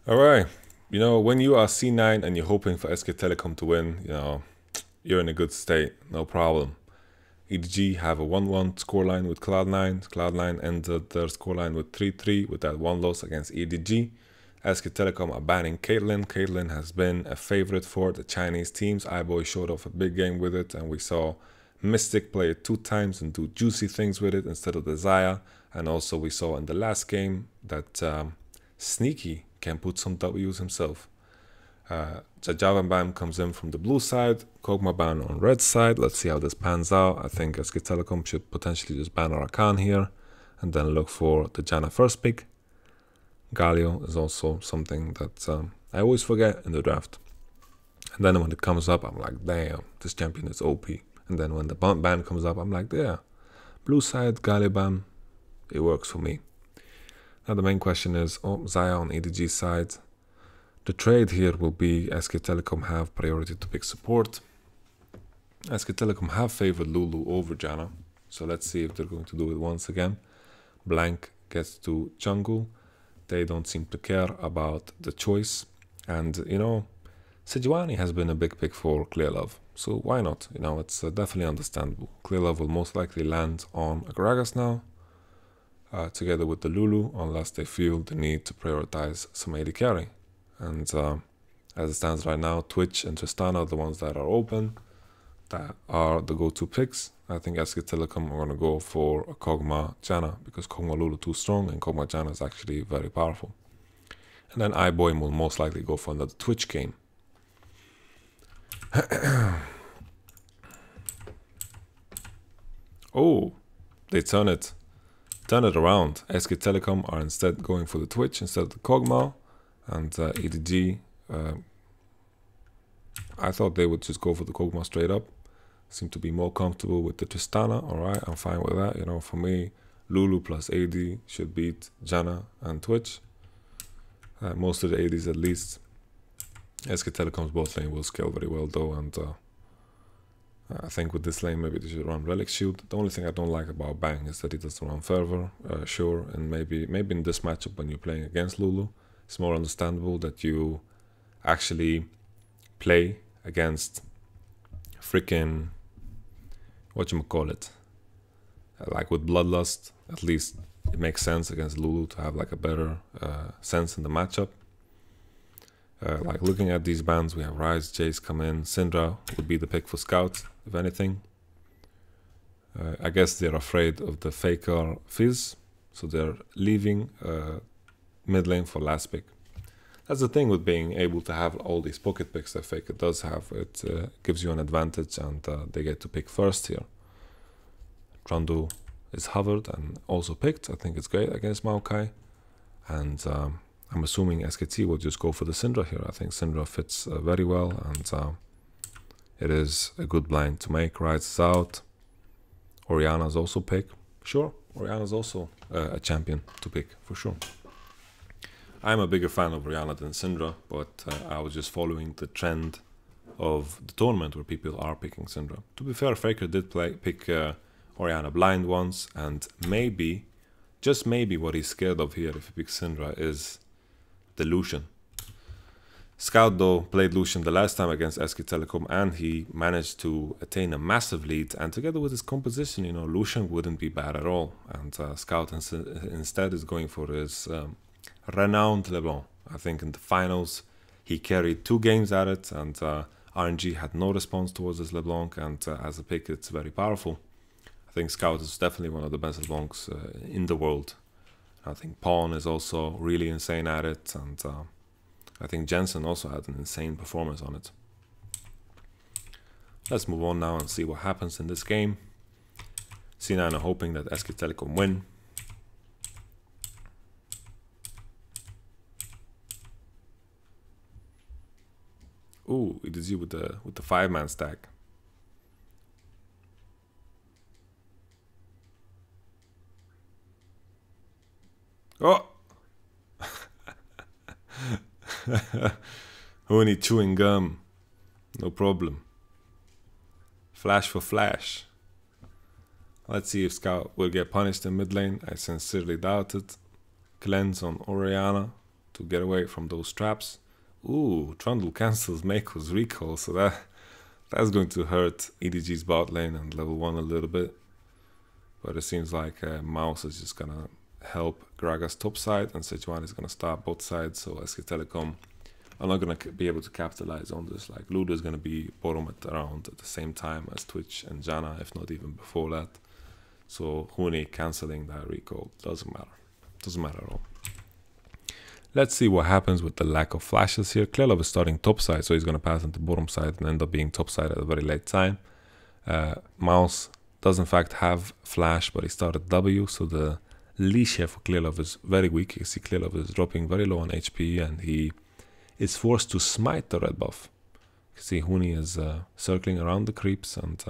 Alright, you know, when you are C9 and you're hoping for SK Telecom to win, you know, you're in a good state, no problem. EDG have a 1-1 scoreline with Cloud9. Cloud9 ended their scoreline with 3-3 with that one loss against EDG. SK Telecom are banning Caitlyn. Caitlyn has been a favorite for the Chinese teams. iBoy showed off a big game with it, and we saw Mystic play it 2 times and do juicy things with it instead of the Xayah. And also we saw in the last game that Sneaky can put some W's himself. Jajavan Bam comes in from the blue side, Kog'Maw ban on red side. Let's see how this pans out. I think SK Telecom should potentially just ban Rakan here and then look for the Janna first pick. Galio is also something that I always forget in the draft. And then when it comes up, I'm like, damn, this champion is OP. And then when the ban comes up, I'm like, yeah, blue side, Galio ban, it works for me. Now the main question is, Xayah on EDG side. The trade here will be SK Telecom have priority to pick support. SK Telecom have favored Lulu over Janna. So let's see if they're going to do it once again. Blank gets to jungle. They don't seem to care about the choice. And, you know, Sejuani has been a big pick for Clearlove. So why not? You know, it's definitely understandable. Clearlove will most likely land on a Gragas now. Together with the Lulu, unless they feel the need to prioritize some AD carry. And as it stands right now, Twitch and Tristana are the ones that are open, that are the go-to picks. I think SK Telecom are going to go for a Kog'Maw Janna because Kog'Maw Lulu too strong and Kog'Maw Janna is actually very powerful. And then iBoy will most likely go for another Twitch game. Oh, they turn it around. SK Telecom are instead going for the Twitch instead of the Kog'Maw. And EDG, I thought they would just go for the Kog'Maw straight up. Seem to be more comfortable with the Tristana. Alright, I'm fine with that. You know, for me, Lulu plus AD should beat Janna and Twitch. Most of the ADs at least. SK Telecom's bot lane will scale very well though, and I think with this lane maybe they should run Relic Shield. The only thing I don't like about Bang is that he doesn't run Fervor, sure, and maybe in this matchup when you're playing against Lulu, it's more understandable that you actually play against freaking, whatchamacallit, like with Bloodlust. At least it makes sense against Lulu to have like a better sense in the matchup. Like looking at these bans, we have Rise, Jace come in, Syndra would be the pick for Scout, if anything. I guess they're afraid of the Faker Fizz, so they're leaving mid lane for last pick. That's the thing with being able to have all these pocket picks that Faker does have. It gives you an advantage, and they get to pick first here. Trundle is hovered and also picked. I think it's great against Maokai. And I'm assuming SKT will just go for the Syndra here. I think Syndra fits very well, and it is a good blind to make. Rides out. Orianna's also pick. Sure, Orianna's also a champion to pick, for sure. I'm a bigger fan of Orianna than Syndra, but I was just following the trend of the tournament where people are picking Syndra. To be fair, Faker did pick Orianna blind once, and maybe, just maybe, what he's scared of here if he picks Syndra is the Lucian. Scout though played Lucian the last time against SK Telecom, and he managed to attain a massive lead, and together with his composition, you know, Lucian wouldn't be bad at all. And Scout instead is going for his renowned LeBlanc. I think in the finals he carried 2 games at it, and RNG had no response towards his LeBlanc, and as a pick it's very powerful. I think Scout is definitely one of the best LeBlancs in the world. I think Pawn is also really insane at it, and I think Jensen also had an insane performance on it. Let's move on now and see what happens in this game. C9 are hoping that SK Telecom win. Ooh, EDG with the 5-man stack. Oh! Only chewing gum. No problem. Flash for flash. Let's see if Scout will get punished in mid lane. I sincerely doubt it. cleanse on Oriana to get away from those traps. Ooh, Trundle cancels Mako's recall, so that's going to hurt EDG's bot lane and level 1 a little bit. But it seems like Mouse is just gonna help Gragas top side, and Sejuani is gonna start both sides, so SK Telecom are not gonna be able to capitalize on this. Like, Ludo is gonna be bottom at around at the same time as Twitch and Janna, if not even before that. So Huni cancelling that recall doesn't matter at all. Let's see what happens with the lack of flashes here. Klelov is starting top side, so he's gonna pass into bottom side and end up being top side at a very late time. Mouse does in fact have flash, but he started W, so the leash here for Klelov is very weak. You see Klelov is dropping very low on HP, and he is forced to smite the red buff. You see Huni is circling around the creeps and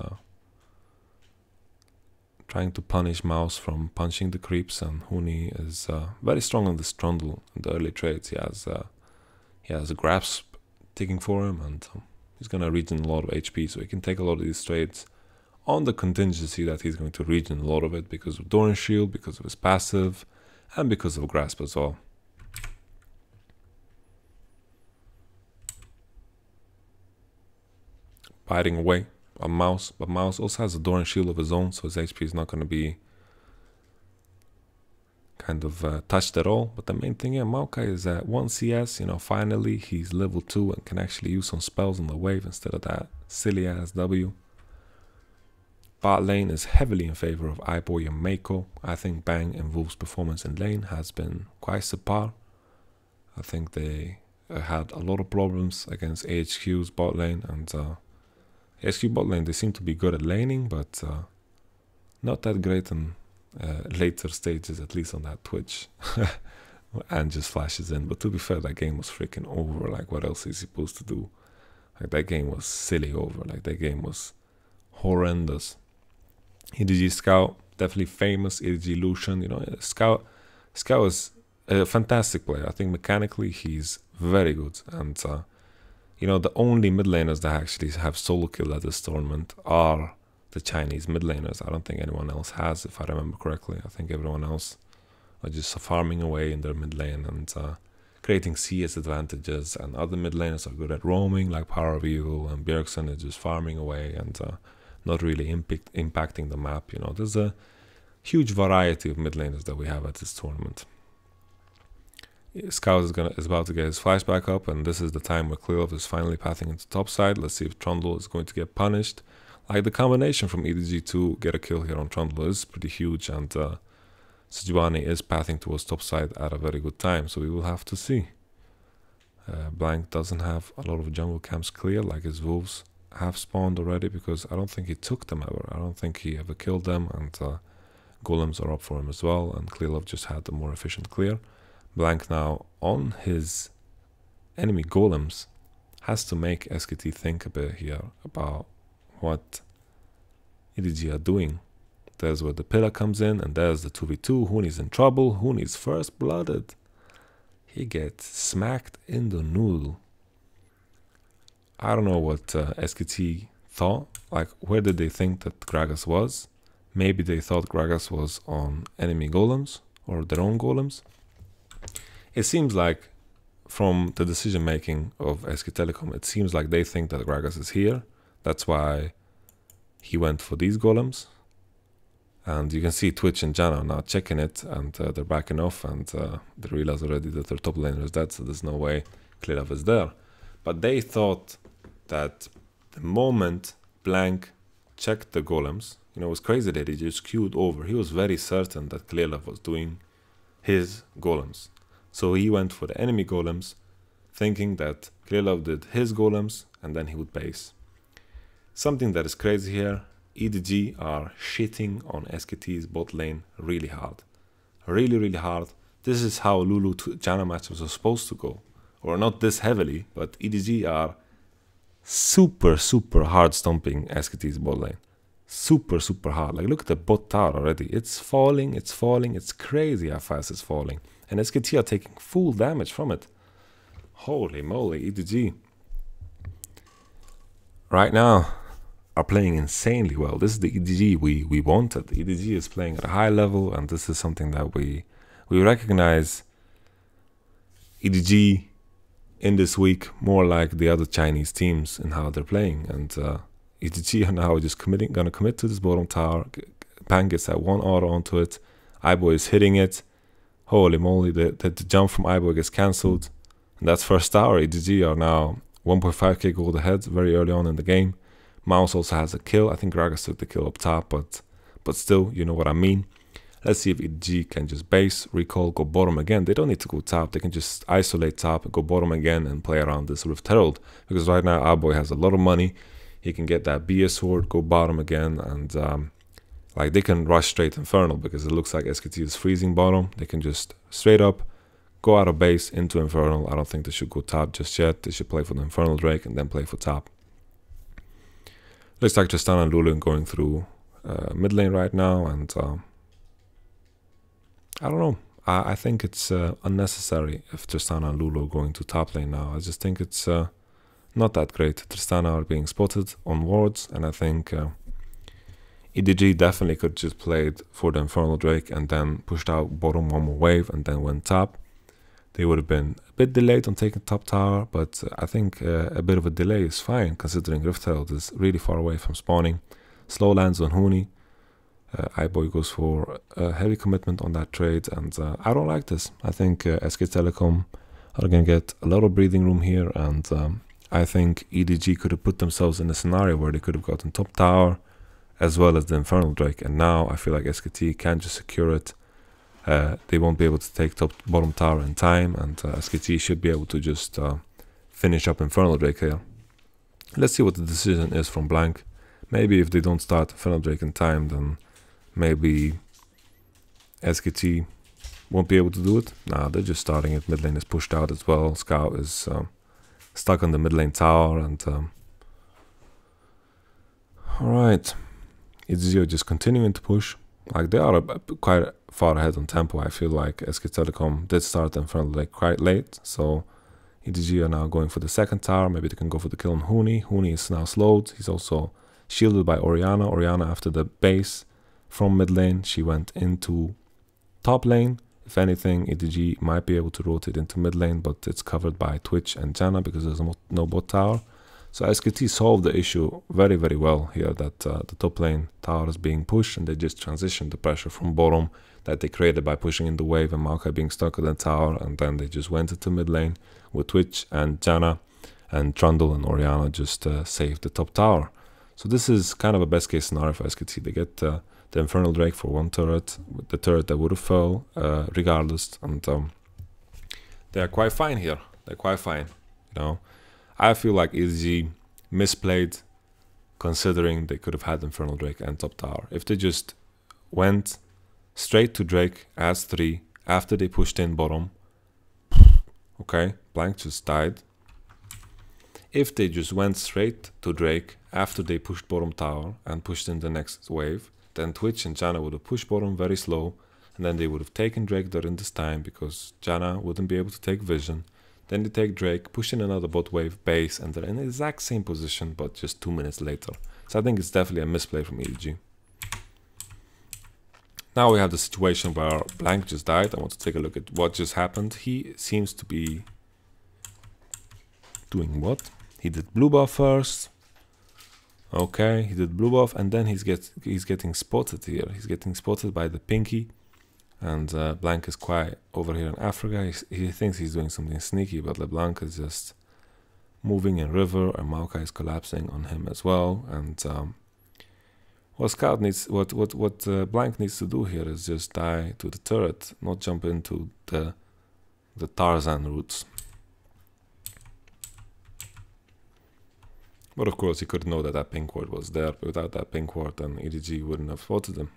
trying to punish Mouse from punching the creeps, and Huni is very strong on this Trundle in the early trades. He has a grasp ticking for him, and he's gonna regen a lot of HP, so he can take a lot of these trades on the contingency that he's going to regen a lot of it because of Doran Shield, because of his passive, and because of grasp as well. Biting away on Mouse, but Mouse also has a Doran Shield of his own, so his HP is not going to be kind of touched at all. But the main thing here, Maokai is at 1 CS, you know, finally he's level 2 and can actually use some spells on the wave instead of that silly ass W. Bot lane is heavily in favor of iBoy and Mako. I think Bang and Wolf's performance in lane has been quite subpar. I think they had a lot of problems against AHQ's bot lane, and AHQ bot lane, they seem to be good at laning, but not that great in later stages, at least on that Twitch. And just flashes in. But to be fair, that game was freaking over. Like, what else is he supposed to do? Like, that game was silly over. Like, that game was horrendous. EDG Scout, definitely famous. EDG Lucian, you know, Scout is a fantastic player. I think mechanically he's very good, and you know, the only mid laners that actually have solo kill at this tournament are the Chinese mid laners. I don't think anyone else has, if I remember correctly. I think everyone else are just farming away in their mid lane and creating CS advantages, and other mid laners are good at roaming, like Power of Evil, and Bjergsen is just farming away and not really impacting the map. You know, there's a huge variety of mid laners that we have at this tournament. Scout is about to get his flash back up, and this is the time where Klelov is finally pathing into top side. Let's see if Trundle is going to get punished. Like, the combination from EDG to get a kill here on Trundle is pretty huge, and Sejuani is pathing towards top side at a very good time, so we will have to see. Blank doesn't have a lot of jungle camps clear, like his wolves have spawned already, because I don't think he took them ever. I don't think he ever killed them, and golems are up for him as well, and Klelov just had the more efficient clear. Blank now on his enemy golems has to make SKT think a bit here about what EDG are doing. There's where the pillar comes in, and there's the 2v2. Huni's in trouble. Huni's first blooded. He gets smacked in the noodle. I don't know what SKT thought. Like, where did they think that Gragas was? Maybe they thought Gragas was on enemy golems or their own golems. It seems like, from the decision making of SK Telecom, it seems like they think that Gragas is here. That's why he went for these golems. And you can see Twitch and Janna now checking it, and they're backing off, and they realize already that their top laner is dead, so there's no way Klelov is there. But they thought that the moment Blank checked the golems, you know, it was crazy that he just queued over. He was very certain that Klelov was doing his golems. So he went for the enemy golems, thinking that Klelov did his golems, and then he would base. Something that is crazy here, EDG are shitting on SKT's bot lane really hard. Really, really hard. This is how Lulu to Janna matchups are supposed to go. Or not this heavily, but EDG are super, super hard stomping SKT's bot lane. Super, super hard. Like, look at the bot tower already. It's falling, it's falling. It's crazy how fast it's falling. And SKT are taking full damage from it. Holy moly, EDG. Right now, are playing insanely well. This is the EDG we wanted. EDG is playing at a high level, and this is something that we we recognize EDG in this week more like the other Chinese teams in how they're playing, and EDG are now just gonna commit to this bottom tower. Blank gets that one auto onto it. iBoy is hitting it. Holy moly, the jump from iBoy gets cancelled. And that's first tower. EDG are now 1.5k gold ahead very early on in the game. Mouse also has a kill. I think Gragas took the kill up top, but still, you know what I mean. Let's see if EDG can just base, recall, go bottom again. They don't need to go top. They can just isolate top, go bottom again, and play around this Rift Herald. Because right now, iBoy has a lot of money. He can get that BS sword, go bottom again, and like they can rush straight Infernal because it looks like SKT is freezing bottom. They can just straight up go out of base into Infernal. I don't think they should go top just yet. They should play for the Infernal Drake and then play for top. Looks like Tristana and Lulu going through mid lane right now, and I don't know. I think it's unnecessary if Tristana and Lulu are going to top lane now. I just think it's not that great. Tristana are being spotted on wards, and I think EDG definitely could just played for the Infernal Drake and then pushed out bottom one more wave and then went top. They would have been a bit delayed on taking top tower, but I think a bit of a delay is fine considering Rift Herald is really far away from spawning. Slow lands on Huni. iBoy goes for a heavy commitment on that trade, and I don't like this. I think SK Telecom are going to get a lot of breathing room here, and I think EDG could have put themselves in a scenario where they could have gotten top tower as well as the Infernal Drake, and now I feel like SKT can just secure it. They won't be able to take bottom tower in time, and SKT should be able to just finish up Infernal Drake here. Let's see what the decision is from Blank. Maybe if they don't start Infernal Drake in time, then maybe SKT won't be able to do it. Nah, they're just starting it. Mid lane is pushed out as well. Scout is stuck on the mid lane tower, and alright. EDG are just continuing to push. Like they are quite far ahead on tempo. I feel like SK Telecom did start Infernal Drake quite late, so EDG are now going for the second tower. Maybe they can go for the kill on Huni. Huni is now slowed. He's also shielded by Orianna. Orianna, after the base from mid lane, she went into top lane. If anything, EDG might be able to rotate into mid lane, but it's covered by Twitch and Janna because there's no bot tower. So SKT solved the issue very, very well here, that the top lane tower is being pushed, and they just transitioned the pressure from bottom that they created by pushing in the wave and Maokai being stuck at the tower, and then they just went into mid lane with Twitch and Janna, and Trundle and Orianna just saved the top tower. So this is kind of a best case scenario for SKT. They get the Infernal Drake for one turret, with the turret that would have fell regardless, and they are quite fine here. They're quite fine, you know. I feel like EDG misplayed, considering they could have had Infernal Drake and top tower. If they just went straight to Drake as 3 after they pushed in bottom, okay, Blank just died. If they just went straight to Drake after they pushed bottom tower and pushed in the next wave, then Twitch and Janna would have pushed bottom very slow, and then they would have taken Drake during this time because Janna wouldn't be able to take vision. Then they take Drake, push in another bot wave base, and they're in the exact same position, but just 2 minutes later. So I think it's definitely a misplay from EDG. Now we have the situation where Blank just died. I want to take a look at what just happened. He seems to be doing what? He did blue buff first. Okay, he did blue buff, and then he's getting spotted here. He's getting spotted by the Pinky. And Blank is quiet over here in Africa. He thinks he's doing something sneaky, but LeBlanc is just moving in river, and Maokai is collapsing on him as well. And what Blank needs to do here is just die to the turret, not jump into the Tarzan routes. But of course, he could know that that pink ward was there. But without that pink ward, then EDG wouldn't have spotted him.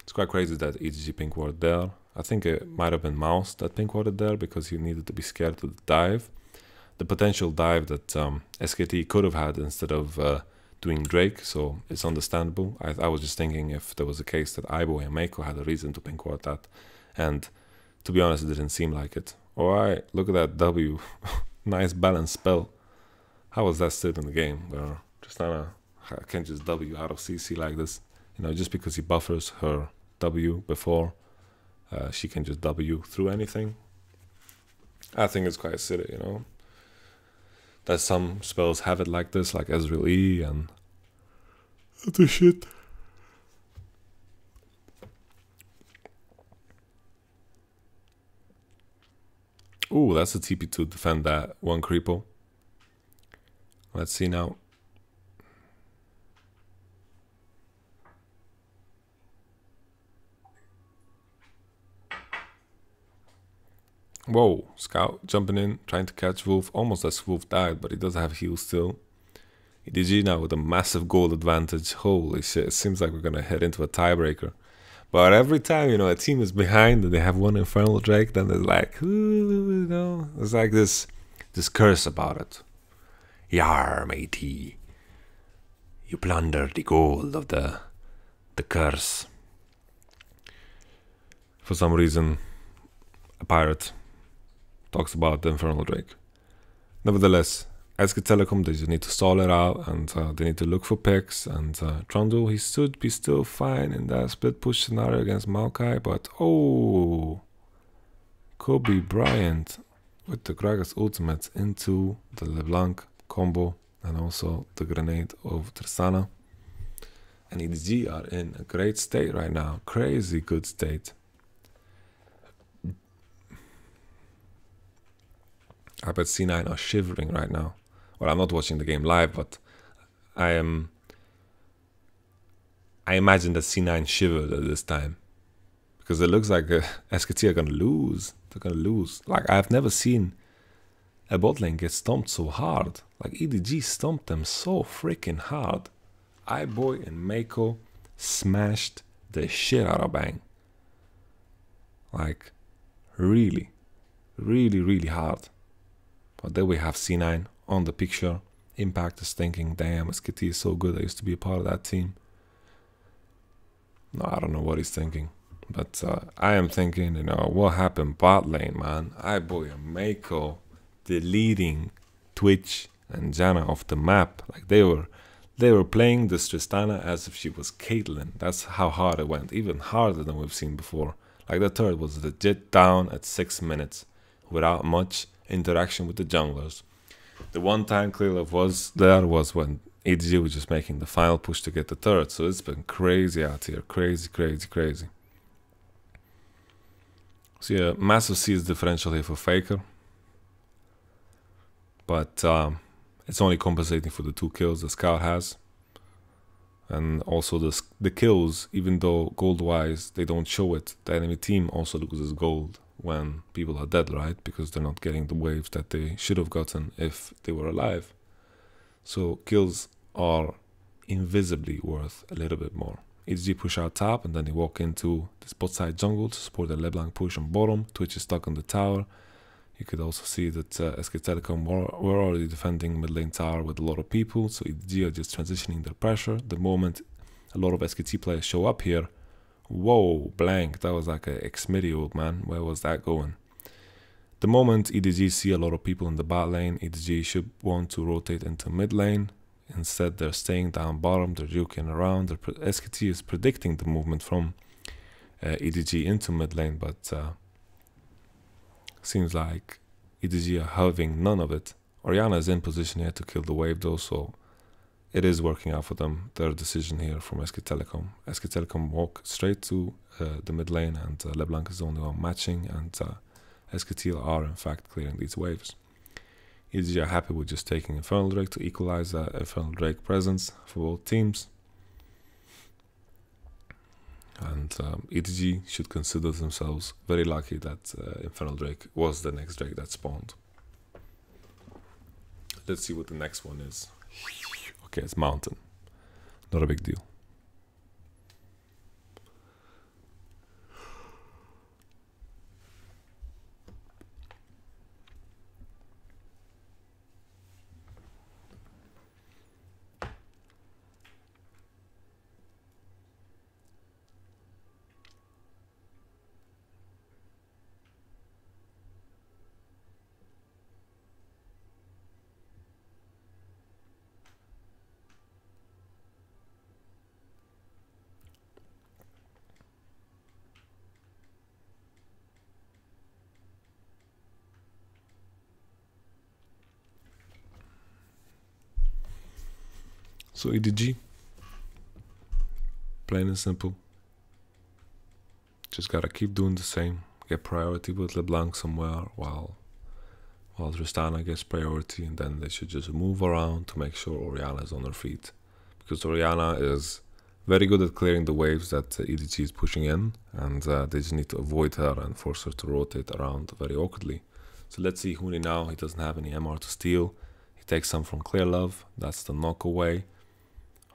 It's quite crazy that EDG pink ward there. I think it might have been Mouse that pink warded there because he needed to be scared to the dive. The potential dive that SKT could have had instead of doing Drake, so it's understandable. I was just thinking if there was a case that iBoy and Mako had a reason to pink ward that, and to be honest, it didn't seem like it. Alright, look at that W. Nice balanced spell. How was that still in the game where Tristana can just W out of CC like this? You know, just because he buffers her W before she can just W through anything. I think it's quite silly, you know. That some spells have it like this, like Ezreal E and other shit. Ooh, that's a TP to defend that one creeple. Let's see now. Whoa, Scout jumping in, trying to catch Wolf, almost as Wolf died, but he does have heal still. EDG now with a massive gold advantage. Holy shit, it seems like we're gonna head into a tiebreaker. But every time, you know, a team is behind and they have one Infernal Drake, then there's like, ooh, you know, there's like this curse about it. Yar, matey. You plundered the gold of the curse. For some reason, a pirate talks about the Infernal Drake. Nevertheless, SK Telecom, they just need to stall it out, and they need to look for picks, and Trundle, he should be still fine in that split push scenario against Maokai, but oh, Kobe Bryant with the Gragas ultimate into the LeBlanc combo, and also the grenade of Tristana. And EDG are in a great state right now, crazy good state. I bet C9 are shivering right now. Well, I'm not watching the game live, but I imagine that C9 shivered at this time, because it looks like SKT are gonna lose. They're gonna lose. Like, I've never seen a bot lane get stomped so hard. Like, EDG stomped them so freaking hard. iBoy and Mako smashed the shit out of Bang. Like, really, really, really hard. But then we have C9 on the picture. Impact is thinking, damn, SKT is so good, I used to be a part of that team. No, I don't know what he's thinking. But I am thinking, you know, what happened bot lane, man? iBoy and Mako deleting Twitch and Janna off the map. Like, they were playing this Tristana as if she was Caitlyn. That's how hard it went. Even harder than we've seen before. Like, the turret was legit down at 6 minutes without much interaction with the junglers. The one time Clearlove was there was when EDG was just making the final push to get the turret. So it's been crazy out here. Crazy, crazy, crazy. So yeah, massive CS differential here for Faker. But it's only compensating for the 2 kills the Scout has. And also the kills, even though gold-wise they don't show it, the enemy team also loses gold when people are dead, right? Because they're not getting the waves that they should have gotten if they were alive. So kills are invisibly worth a little bit more. EDG push out top, and then they walk into the spot side jungle to support the LeBlanc push on bottom. Twitch is stuck on the tower. You could also see that SK Telecom were already defending mid lane tower with a lot of people, so EDG are just transitioning their pressure. The moment a lot of SKT players show up here, whoa, blank, that was like a Xmidi, old man. Where was that going? The moment EDG see a lot of people in the bot lane, EDG should want to rotate into mid lane. Instead, they're staying down bottom, they're juking around. SKT is predicting the movement from EDG into mid lane, but seems like EDG are having none of it. Orianna is in position here to kill the wave though, so it is working out for them. Their decision here from SK Telecom. SK Telecom walk straight to the mid lane, and LeBlanc is the only one matching, and SKT are in fact clearing these waves. EDG are happy with just taking Infernal Drake to equalize that Infernal Drake presence for both teams. And EDG should consider themselves very lucky that Infernal Drake was the next Drake that spawned. Let's see what the next one is. Okay, it's Mountain. Not a big deal. So EDG, plain and simple. Just gotta keep doing the same. Get priority with LeBlanc somewhere while Tristana gets priority, and then they should just move around to make sure Orianna is on her feet. Because Orianna is very good at clearing the waves that EDG is pushing in, and they just need to avoid her and force her to rotate around very awkwardly. So let's see Huni now. He doesn't have any MR to steal. He takes some from Clear Love. That's the knock away.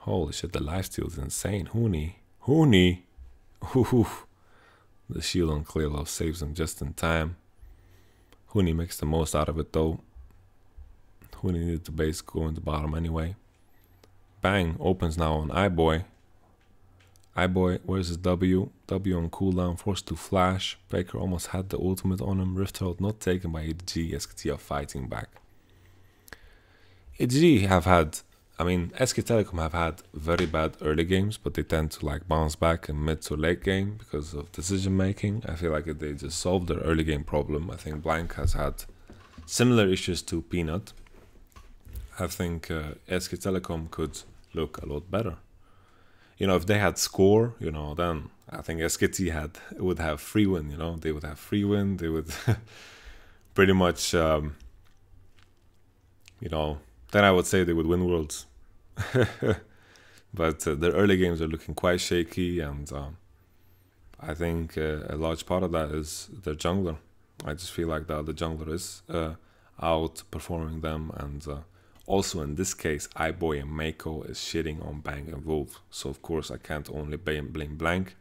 Holy shit, the lifesteal is insane. Huni. Ooh. The shield on Clear Love saves him just in time. Huni makes the most out of it though. Huni needed the base go in the bottom anyway. Bang, opens now on iBoy. iBoy, where's his W? W on cooldown, forced to flash. Baker almost had the ultimate on him. Rift Herald not taken by EDG. SKT are fighting back. EDG have had, SK Telecom have had very bad early games, but they tend to like bounce back in mid to late game because of decision making. I feel like if they just solved their early game problem, I think Blank has had similar issues to Peanut. I think SK Telecom could look a lot better. If they had score, then I think SKT would have free win, they would have free win. They would pretty much, then I would say they would win Worlds. But their early games are looking quite shaky, and I think a large part of that is their jungler. I just feel like the jungler is outperforming them, and also in this case, iBoy and Mako is shitting on Bang and Wolf. So of course I can't only blame Blank,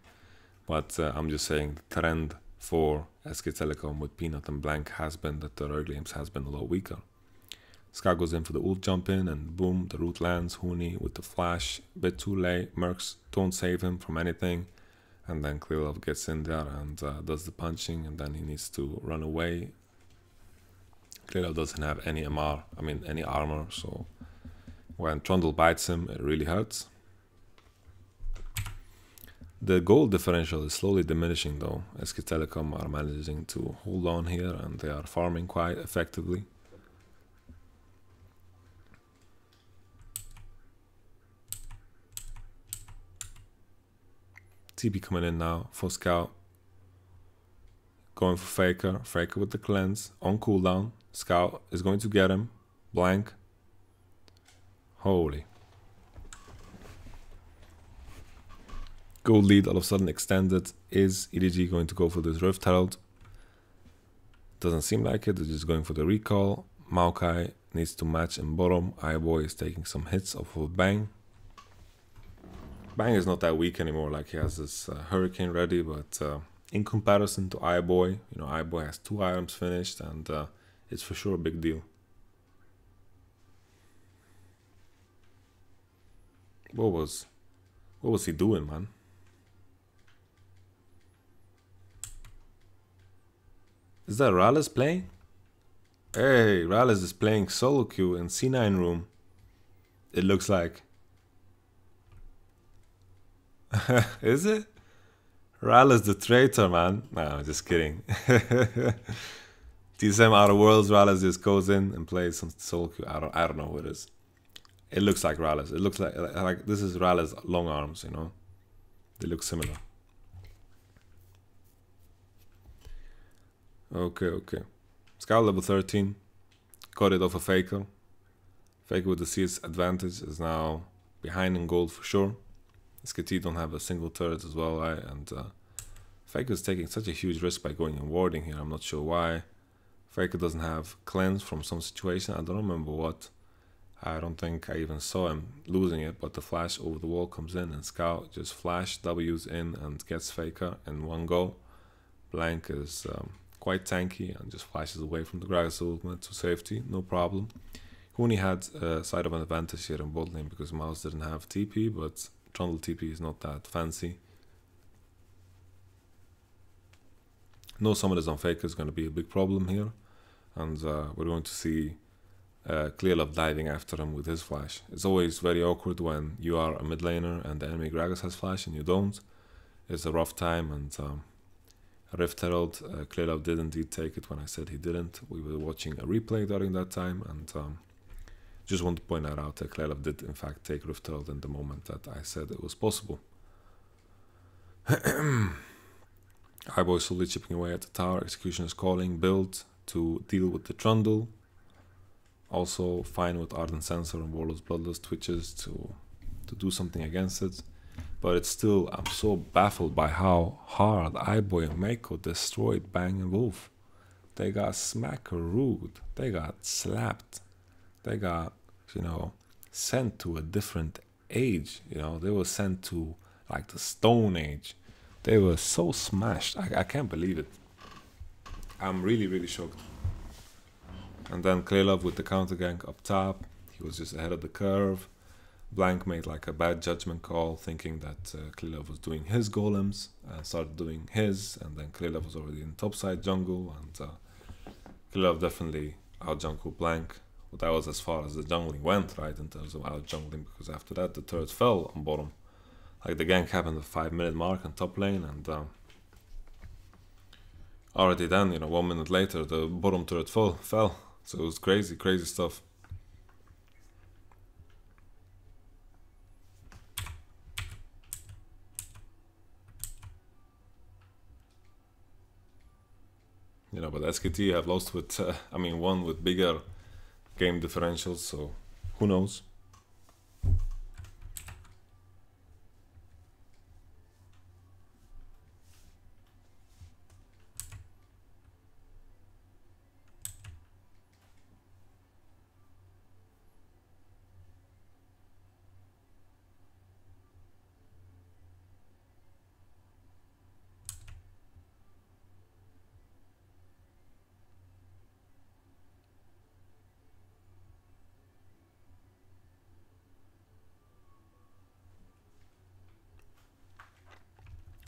but I'm just saying the trend for SK Telecom with Peanut and Blank has been that their early games has been a lot weaker. Sky goes in for the ult jump in, and boom, the root lands. Huni with the flash, bit too late. Mercs don't save him from anything, and then Clear Love gets in there and does the punching, and then he needs to run away. Clear Love doesn't have any any armor, so when Trundle bites him, it really hurts. The gold differential is slowly diminishing though. SK Telecom are managing to hold on here, and they are farming quite effectively. TP coming in now for Scout. Going for Faker. Faker with the cleanse on cooldown. Scout is going to get him. Blank. Holy. Gold lead all of a sudden extended. Is EDG going to go for this Rift Herald? Doesn't seem like it. They're just going for the recall. Maokai needs to match in bottom. iBoy is taking some hits off of Bang. Bang is not that weak anymore, like he has this Hurricane ready, but in comparison to iBoy, iBoy has 2 items finished, and it's for sure a big deal. What was he doing, man? Is that Rallis playing? Hey, Rallis is playing solo queue in C9 room. It looks like. Is it? Rallis the traitor, man. No, I'm just kidding. TSM Outer Worlds, Rallis just goes in and plays some solo queue. I don't know who it is. It looks like Rallis. It looks like this is Rallis long arms, They look similar. Okay. Scout level 13. Got it off a Faker. Faker with the CS advantage is now behind in gold for sure. SKT don't have a single turret as well, right? And Faker is taking such a huge risk by going and warding here. I'm not sure why. Faker doesn't have cleanse from some situation. I don't remember what. I don't think I even saw him losing it, but the flash over the wall comes in, and Scout just flash W's in and gets Faker in one go. Blank is quite tanky and just flashes away from the Gragas ultimate to safety, no problem. Huni had a side of an advantage here in bot lane because Mouse didn't have TP, but Trundle TP is not that fancy. No summoners on Faker is going to be a big problem here, and we're going to see Clear Love diving after him with his flash. It's always very awkward when you are a mid laner and the enemy Gragas has flash and you don't. It's a rough time, and Rift Herald, Clear Love did indeed take it when I said he didn't. We were watching a replay during that time, and Just want to point that out that Klelev did in fact take Rift Herald in the moment that I said it was possible. Highboy slowly chipping away at the tower. Execution is calling. Build to deal with the Trundle. Also fine with Ardent Sensor and Warlord's Bloodlust Twitches to do something against it. But it's still, I'm so baffled by how hard Highboy and Mako destroyed Bang and Wolf. They got smackarooed. They got slapped. They got, you know, sent to a different age. You know, they were sent to like the Stone Age. They were so smashed. I can't believe it. I'm really, really shocked. And then Klelev with the counter gank up top. He was just ahead of the curve. Blank made like a bad judgment call, thinking that Klelev was doing his golems and started doing his. And then Klelev was already in topside jungle. And Klelev definitely out jungled Blank. But that was as far as the jungling went, right? In terms of out jungling. Because after that, the turret fell on bottom. Like the gank happened at the 5-minute mark on top lane, and already then, you know, 1 minute later, the bottom turret fell. So it was crazy, crazy stuff. You know, but SKT have lost with, won with bigger game differentials, so who knows?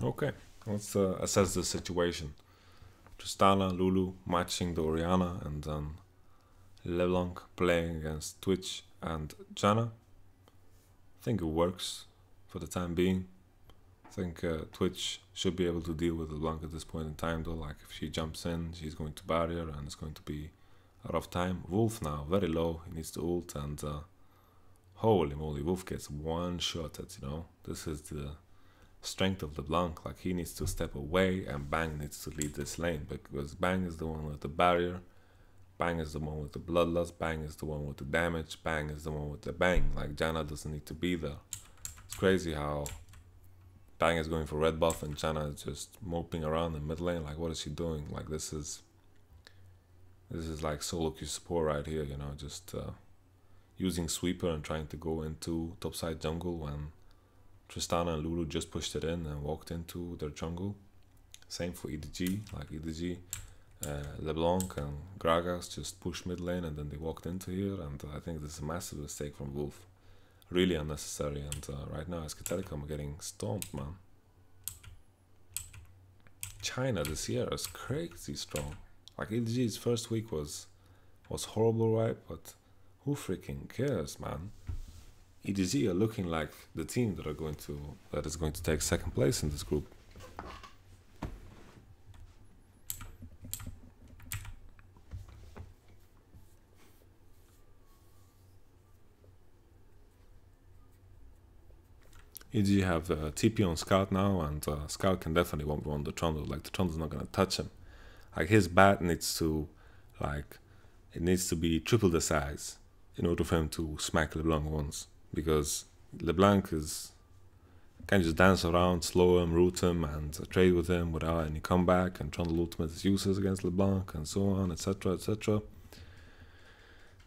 Okay, let's assess the situation. Tristana, Lulu matching the Orianna, and then LeBlanc playing against Twitch and Janna. I think it works for the time being. I think Twitch should be able to deal with LeBlanc at this point in time though. Like if she jumps in, she's going to barrier and it's going to be a rough time. Wolf now, very low, he needs to ult, and holy moly, Wolf gets one shot at, you know, this is the strength of LeBlanc. Like he needs to step away and Bang needs to lead this lane, because Bang is the one with the barrier, Bang is the one with the bloodlust, Bang is the one with the damage, Bang is the one with the bang. Like Janna doesn't need to be there. It's crazy how Bang is going for red buff and Janna is just moping around in mid lane. Like what is she doing? Like this is like solo queue support right here, you know, just using sweeper and trying to go into topside jungle when Tristana and Lulu just pushed it in and walked into their jungle. Same for EDG, like EDG, LeBlanc and Gragas just pushed mid lane and then they walked into here, and I think this is a massive mistake from Wolf. Really unnecessary, and right now SKT are getting stomped, man. China this year is crazy strong. Like EDG's first week was horrible, right? But who freaking cares, man? EDG are looking like the team that is going to take second place in this group. EDG have TP on Scout now, and Scout can definitely won't the Trundle. Like the Trundle's not gonna touch him. Like his bat needs to, it needs to be triple the size in order for him to smack LeBlanc once. Because LeBlanc can just dance around, slow him, root him, and trade with him without any comeback, and Trundle ultimate is useless against LeBlanc, and so on, etc, etc.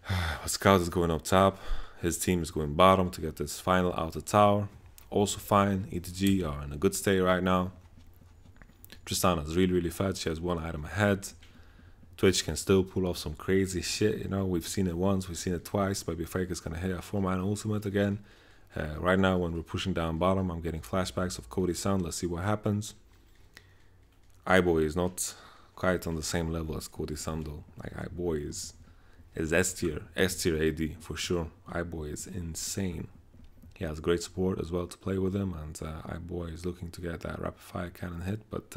But Scout is going up top, his team is going bottom to get this final outer tower. Also fine, EDG are in a good state right now. Tristana is really, really fat, she has one item ahead. Twitch can still pull off some crazy shit, you know, we've seen it once, we've seen it twice. Baby Fake is gonna hit a 4-mana ultimate again. Right now when we're pushing down bottom, I'm getting flashbacks of Cody's sound, let's see what happens. Highboy is not quite on the same level as Cody's sound though. Like Highboy is S tier AD for sure. Highboy is insane. He has great support as well to play with him, and Highboy is looking to get that rapid fire cannon hit, but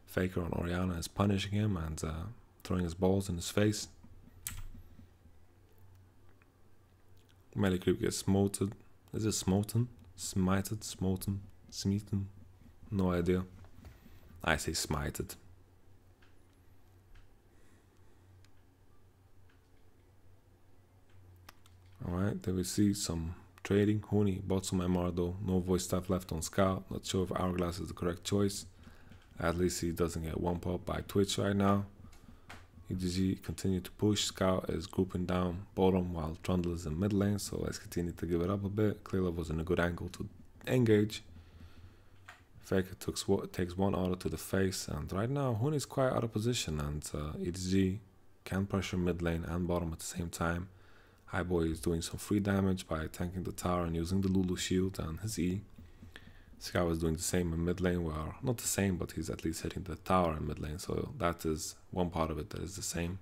Faker on Orianna is punishing him and throwing his balls in his face. Melee creep gets smoted. Is it smoten? Smited? Smoten? Smeten? No idea. I say smited. Alright, there we see some trading. Huni bought some MR though. No voice staff left on Scout. Not sure if Hourglass is the correct choice. At least he doesn't get one pop by Twitch right now. EDG continue to push. Scout is grouping down bottom while Trundle is in mid lane, so SKT need to give it up a bit. Clearlove was in a good angle to engage. Faker takes one auto to the face, and right now Huni is quite out of position, and EDG can pressure mid lane and bottom at the same time. Highboy is doing some free damage by tanking the tower and using the Lulu shield and his E. Scout is doing the same in mid lane, well, not the same, but he's at least hitting the tower in mid lane, so that is one part of it that is the same.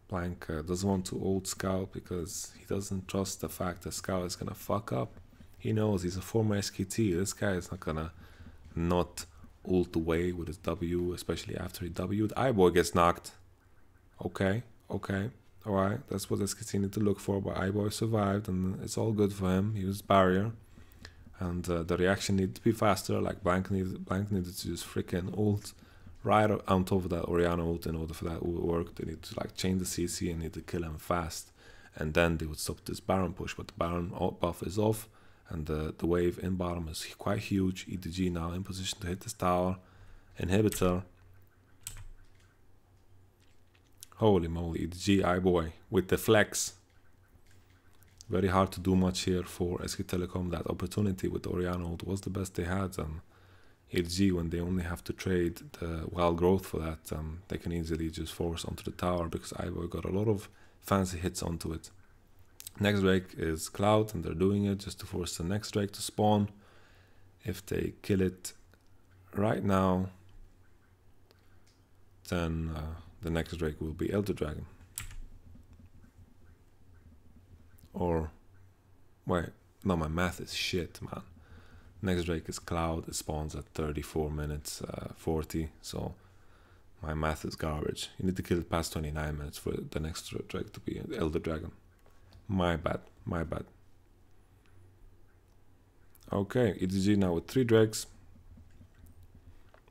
Blank doesn't want to ult Scout because he doesn't trust the fact that Scout is gonna fuck up. He knows he's a former SKT, this guy is not gonna not ult away with his W, especially after he W'd. Highboy gets knocked. Okay. Alright, that's what SKT need to look for, but Highboy survived and it's all good for him. He used barrier. And the reaction needed to be faster, like Blank needed to just freaking ult right on top of that Orianna ult in order for that to work. They need to like change the CC and need to kill him fast. And then they would stop this Baron push, but the Baron buff is off. And the wave in bottom is quite huge. EDG now in position to hit this tower. Inhibitor. Holy moly, EDG Highboy with the flex. Very hard to do much here for SK Telecom. That opportunity with Orianna ult was the best they had. EDG, when they only have to trade the wild growth for that, they can easily just force onto the tower because Highboy got a lot of fancy hits onto it. Next Drake is Cloud, and they're doing it just to force the next Drake to spawn. If they kill it right now, then the next Drake will be Elder Dragon. Or, wait, no, my math is shit, man. Next Drake is Cloud, it spawns at 34 minutes 40, so my math is garbage. You need to kill it past 29 minutes for the next Drake to be Elder Dragon. My bad. Okay, EDG now with 3 Drakes.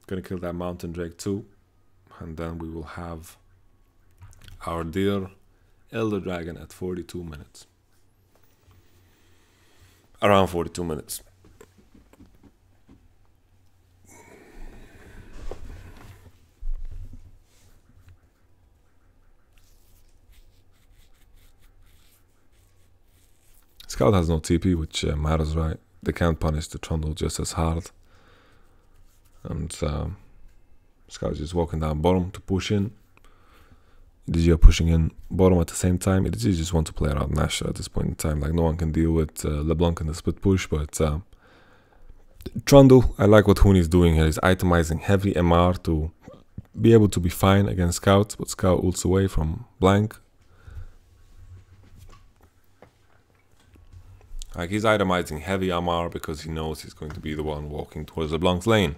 Gonna kill that Mountain Drake too. And then we will have our dear Elder Dragon at 42 minutes. Around 42 minutes. Scout has no TP, which matters, right? They can't punish the Trundle just as hard. And Scout is just walking down bottom to push in. EDG are pushing in bottom at the same time. EDG just want to play around Nash at this point in time. Like, no one can deal with LeBlanc in the split push, but Trundle, I like what Huni is doing here. He's itemizing heavy MR to be able to be fine against Scout, but Scout ults away from Blank. Like, he's itemizing heavy MR because he knows he's going to be the one walking towards LeBlanc's lane.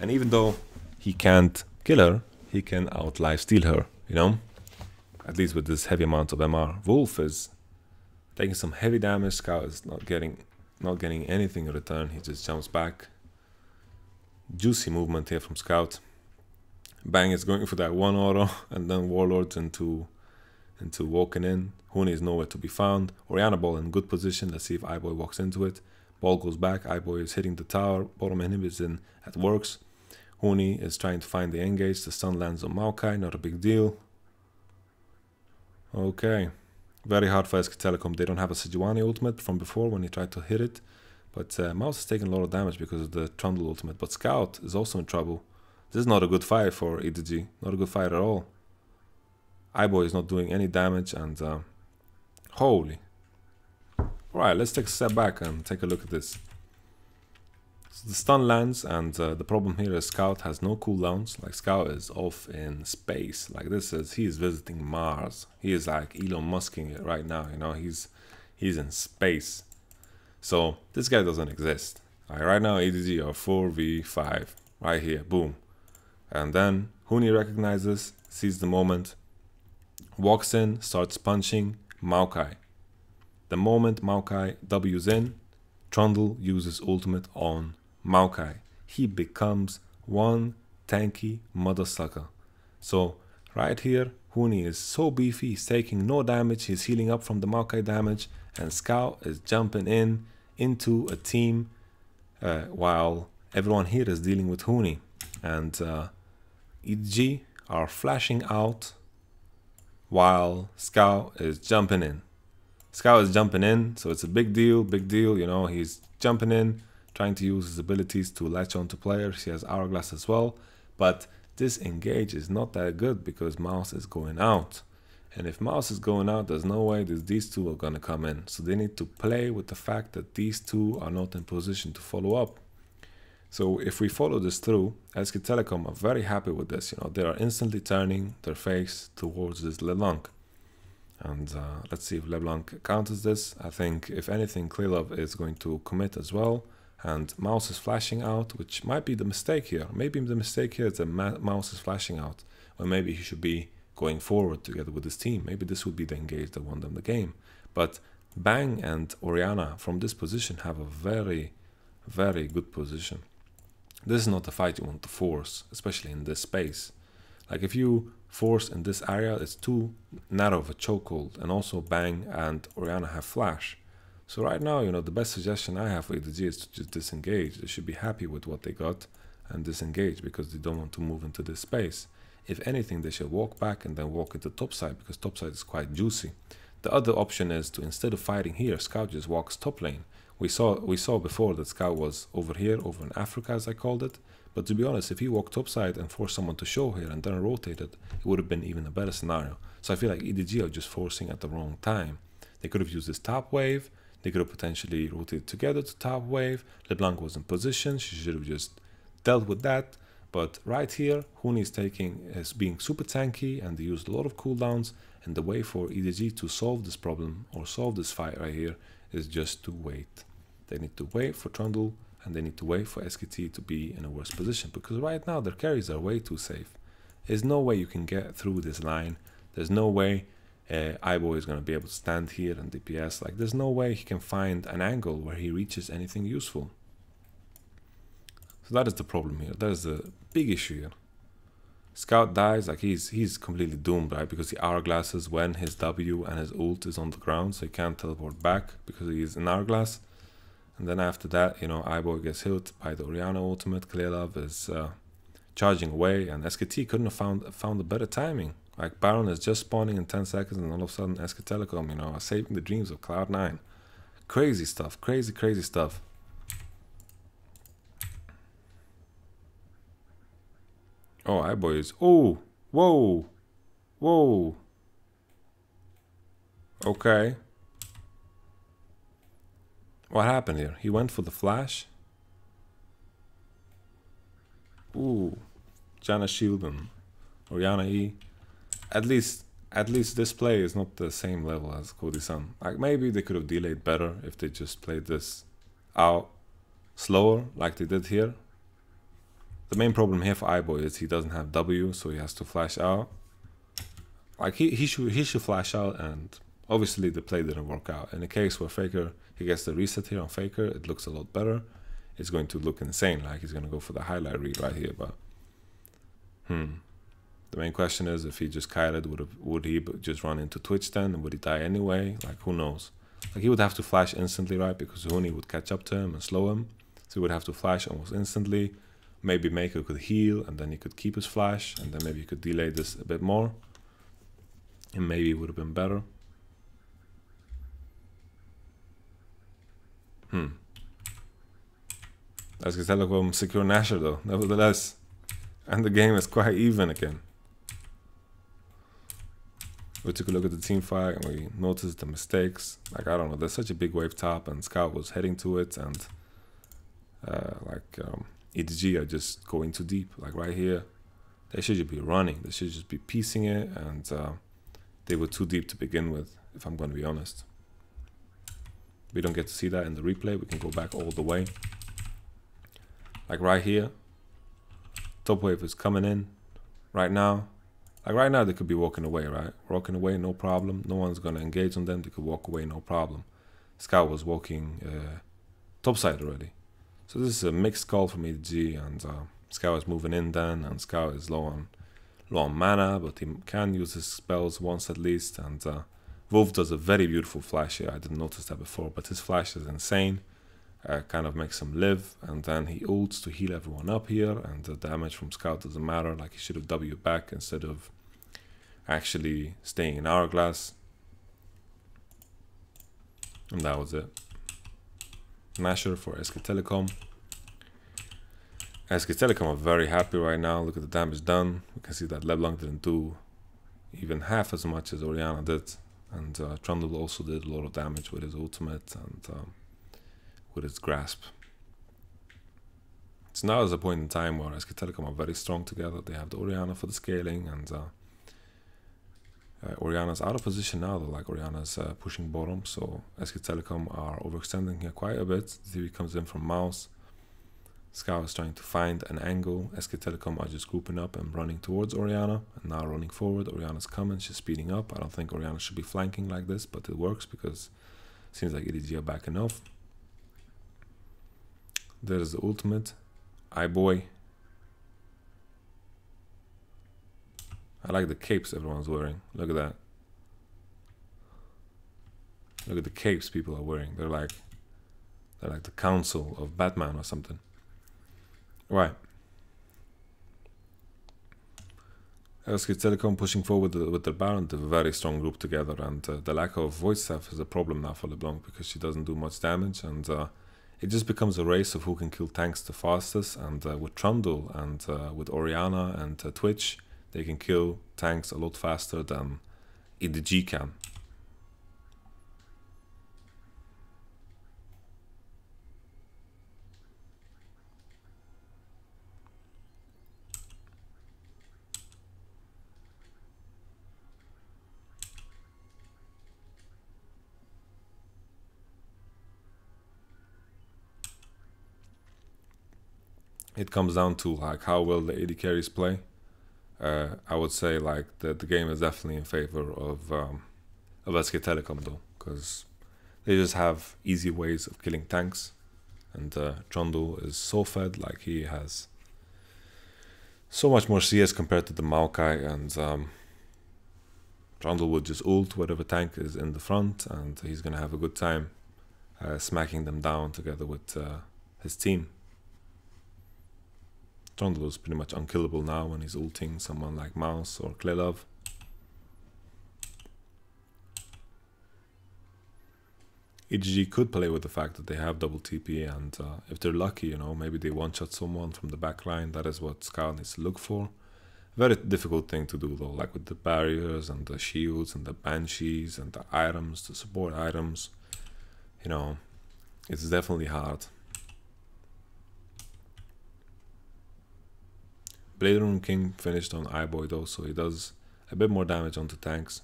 And even though he can't kill her, he can out lifesteal her, you know? At least with this heavy amount of MR. Wolf is taking some heavy damage. Scout is not getting anything in return. He just jumps back. Juicy movement here from Scout. Bang is going for that one auto, and then Warlords into walking in. Huni is nowhere to be found. Orianna ball in good position. Let's see if Highboy walks into it. Ball goes back. Highboy is hitting the tower. Bottom inhib is in at works. Huni is trying to find the engage. The stun lands on Maokai. Not a big deal. Okay. Very hard for SK Telecom. They don't have a Sejuani ultimate from before when he tried to hit it. But Mouse is taking a lot of damage because of the Trundle ultimate. But Scout is also in trouble. This is not a good fight for EDG. Not a good fight at all. Highboy is not doing any damage, and holy. Alright, let's take a step back and take a look at this. So the stun lands, and the problem here is Scout has no cooldowns. Like, Scout is off in space. Like, he is visiting Mars. He is like Elon Musking it right now, you know, he's in space. So this guy doesn't exist. Right now EDG are 4v5 right here, boom. And then Huni recognizes, sees the moment, walks in, starts punching Maokai. The moment Maokai W's in, Trundle uses ultimate on Maokai. He becomes one tanky mother sucker. So right here, Huni is so beefy, he's taking no damage, he's healing up from the Maokai damage, and Scout is jumping in into a team while everyone here is dealing with Huni. And EDG are flashing out while Scout is jumping in. Scout is jumping in, so it's a big deal, you know, he's jumping in, trying to use his abilities to latch on to players. He has Hourglass as well, but this engage is not that good because Mouse is going out. And if Mouse is going out, there's no way that these two are gonna come in. So they need to play with the fact that these two are not in position to follow up. So if we follow this through, SK Telecom are very happy with this. You know, they are instantly turning their face towards this LeBlanc. And let's see if LeBlanc counters this. I think if anything, Klilov is going to commit as well. And Mouse is flashing out, which might be the mistake here. Maybe the mistake here is that Mouse is flashing out. Or maybe he should be going forward together with his team. Maybe this would be the engage that won them the game. But Bang and Oriana from this position have a very, very good position. This is not the fight you want to force, especially in this space. Like if you force in this area, it's too narrow of a chokehold. And also Bang and Oriana have flash. So right now, you know, the best suggestion I have for EDG is to just disengage. They should be happy with what they got and disengage because they don't want to move into this space. If anything, they should walk back and then walk into topside because topside is quite juicy. The other option is to, instead of fighting here, Scout just walks top lane. We saw before that Scout was over here, over in Africa as I called it. But to be honest, if he walked topside and forced someone to show here and then rotated, it would have been even a better scenario. So I feel like EDG are just forcing at the wrong time. They could have used this top wave. They could have potentially rotated together to top wave. LeBlanc was in position. She should have just dealt with that. But right here, Huni is being super tanky and they used a lot of cooldowns. And the way for EDG to solve this problem or solve this fight right here is just to wait. They need to wait for Trundle and they need to wait for SKT to be in a worse position. Because right now their carries are way too safe. There's no way you can get through this line. There's no way Ibo is going to be able to stand here and DPS. Like, there's no way he can find an angle where he reaches anything useful. So that is the problem here. That is the big issue here. Scout dies, like he's completely doomed, right? Because he hourglasses when his W and his ult is on the ground, so he can't teleport back because he is in hourglass. And then after that, you know, Ibo gets hit by the Oriana ultimate. Klilov is charging away, and SKT couldn't have found a better timing. Like, Baron is just spawning in 10 seconds and all of a sudden SK Telecom, you know, are saving the dreams of Cloud9. Crazy stuff, crazy stuff. Oh, hi boys. Oh, whoa, whoa. Okay. What happened here? He went for the flash. Ooh, Janna shield and Oriana E. At least this play is not the same level as Cody-san. Like, maybe they could have delayed better if they just played this out slower like they did here. The main problem here for Ibo is he doesn't have W, so he has to flash out. Like, he should flash out, and obviously the play didn't work out. In a case where Faker, he gets the reset here on Faker, it looks a lot better. It's going to look insane, like he's going to go for the highlight read right here, but the main question is, if he just kited, would he just run into Twitch then, and would he die anyway? Like, who knows? Like, he would have to flash instantly, right? Because Huni would catch up to him and slow him, so he would have to flash almost instantly. Maybe Maker could heal, and then he could keep his flash, and then maybe he could delay this a bit more, and maybe it would have been better. SK Telecom secure Nashor though, nevertheless. And the game is quite even again. We took a look at the team fight and we noticed the mistakes. Like, I don't know, there's such a big wave top and Scout was heading to it, and EDG are just going too deep. Like right here, they should just be running. They should just be piecing it, and they were too deep to begin with, if I'm going to be honest. We don't get to see that in the replay. We can go back all the way. Like right here, top wave is coming in right now. Like right now, they could be walking away, right? Walking away, no problem. No one's going to engage on them. They could walk away, no problem. Scout was walking topside already. So this is a mixed call from EDG, and Scout is moving in then, and Scout is low on mana, but he can use his spells once at least, and Wolf does a very beautiful flash here. I didn't notice that before, but his flash is insane. Kind of makes him live, and then he ults to heal everyone up here, and the damage from Scout doesn't matter. Like, he should have W back instead of actually staying in Hourglass. And that was it. Masher for SK Telecom. SK Telecom are very happy right now. Look at the damage done. We can see that LeBlanc didn't do even half as much as Orianna did, and Trundle also did a lot of damage with his ultimate and with his grasp. So now is a point in time where SK Telecom are very strong together. They have the Orianna for the scaling, and Orianna's out of position now though. Like, Orianna's pushing bottom, so SK Telecom are overextending here quite a bit. TV comes in from mouse. Scout is trying to find an angle. SK Telecom are just grouping up and running towards Orianna, and now running forward. Orianna's coming, she's speeding up. I don't think Orianna should be flanking like this, but it works because it seems like EDG are backing off. There's the ultimate. iBoy. I like the capes everyone's wearing. Look at that. Look at the capes people are wearing. They're like the council of Batman or something. Right. SK Telecom pushing forward with the Baron. They're a very strong group together, and the lack of void staff is a problem now for LeBlanc because she doesn't do much damage, and it just becomes a race of who can kill tanks the fastest. And with Trundle and with Orianna and Twitch, they can kill tanks a lot faster than EDG can. It comes down to like how well the AD carries play. I would say like the game is definitely in favor of SK Telecom though, because they just have easy ways of killing tanks, and Trundle is so fed. Like, he has so much more CS compared to the Maokai, and Trundle would just ult whatever tank is in the front, and he's gonna have a good time smacking them down together with his team. Trundle is pretty much unkillable now when he's ulting someone like Mouse or Klelov. EDG could play with the fact that they have double TP, and if they're lucky, you know, maybe they one-shot someone from the back line. That is what Scout needs to look for. Very difficult thing to do though, like with the barriers and the shields and the banshees and the items, the support items. You know, it's definitely hard. Blade Rune King finished on iBoy though, so he does a bit more damage onto tanks.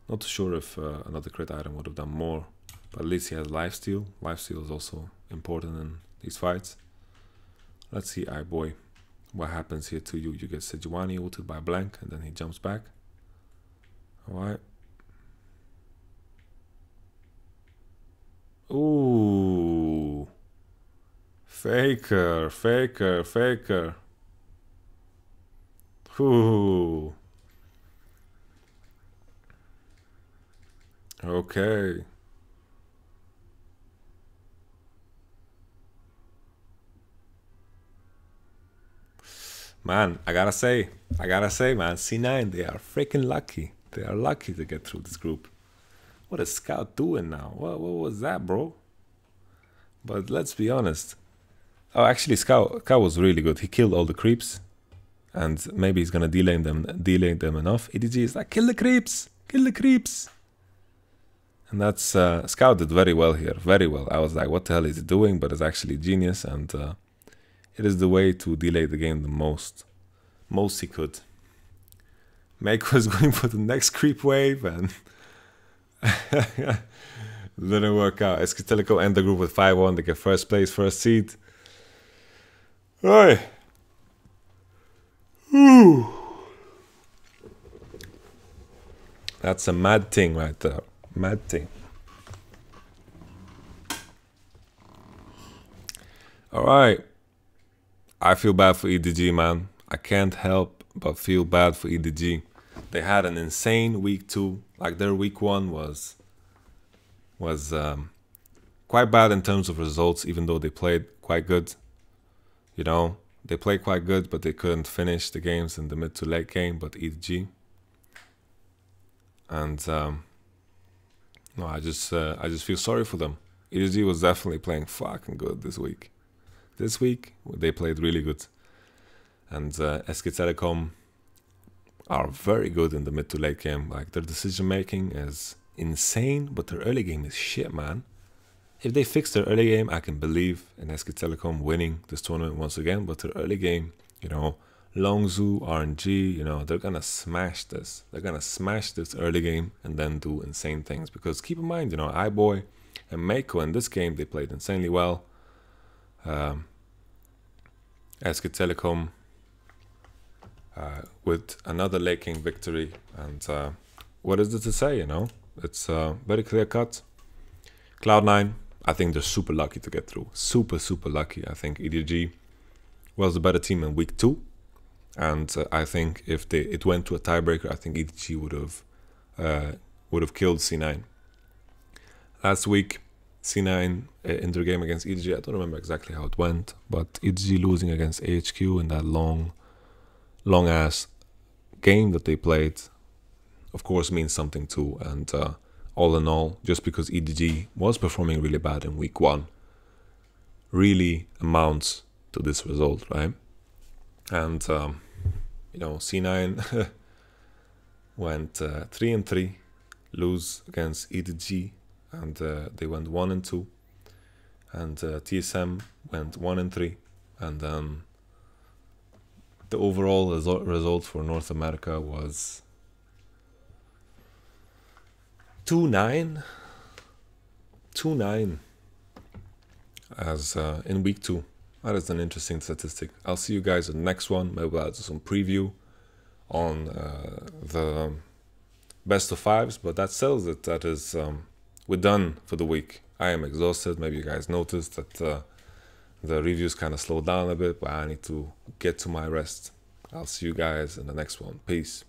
Not too sure if another crit item would have done more, but at least he has lifesteal. Lifesteal is also important in these fights. Let's see iBoy. What happens here to you? You get Sejuani ulted by Blank, and then he jumps back. Alright. Ooh. Faker, faker, faker. Ooh. Okay. Man, I gotta say, man, C9, they are freaking lucky. They are lucky to get through this group. What is Scout doing now? What was that, bro? But let's be honest. Oh, actually, Scout was really good. He killed all the creeps, and maybe he's gonna delay them enough. EDG is like, kill the creeps, kill the creeps. And that's Scout did very well here, very well. I was like, what the hell is he doing? But it's actually genius, and it is the way to delay the game the most he could. Make was going for the next creep wave, and didn't work out. SK Telecom end the group with 5-1. They get first place, first seed. Oi. Ooh. That's a mad thing right there. Mad thing. All right. I feel bad for EDG, man. I can't help but feel bad for EDG. They had an insane week 2. Like their week 1 was quite bad in terms of results, even though they played quite good. You know, they played quite good, but they couldn't finish the games in the mid to late game. But EDG, and no, I just feel sorry for them. EDG was definitely playing fucking good this week. This week they played really good, and SKT are very good in the mid to late game. Like their decision making is insane, but their early game is shit, man. If they fix their early game, I can believe in SKT winning this tournament once again. But their early game, you know, Longzhu, RNG, you know, they're gonna smash this. They're gonna smash this early game and then do insane things. Because keep in mind, you know, iBoy and Mako in this game, they played insanely well. SKT with another late game victory. And what is it to say, you know? It's very clear cut. Cloud9, I think they're super lucky to get through. Super, super lucky. I think EDG was the better team in week 2. And I think if it went to a tiebreaker, I think EDG would have killed C9. Last week, C9 in their game against EDG, I don't remember exactly how it went, but EDG losing against AHQ in that long ass game that they played, of course, means something too. And all in all, just because EDG was performing really bad in week 1, really amounts to this result, right? And you know, C9 went 3-3, lose against EDG, and they went 1-2, and TSM went 1-3, and then the overall result for North America was 2-9 as in week 2. That is an interesting statistic. I'll see you guys in the next one. Maybe I'll do some preview on the best of 5s, but that sells it. That is, we're done for the week. I am exhausted. Maybe you guys noticed that the reviews kind of slowed down a bit, but I need to get to my rest. I'll see you guys in the next one. Peace.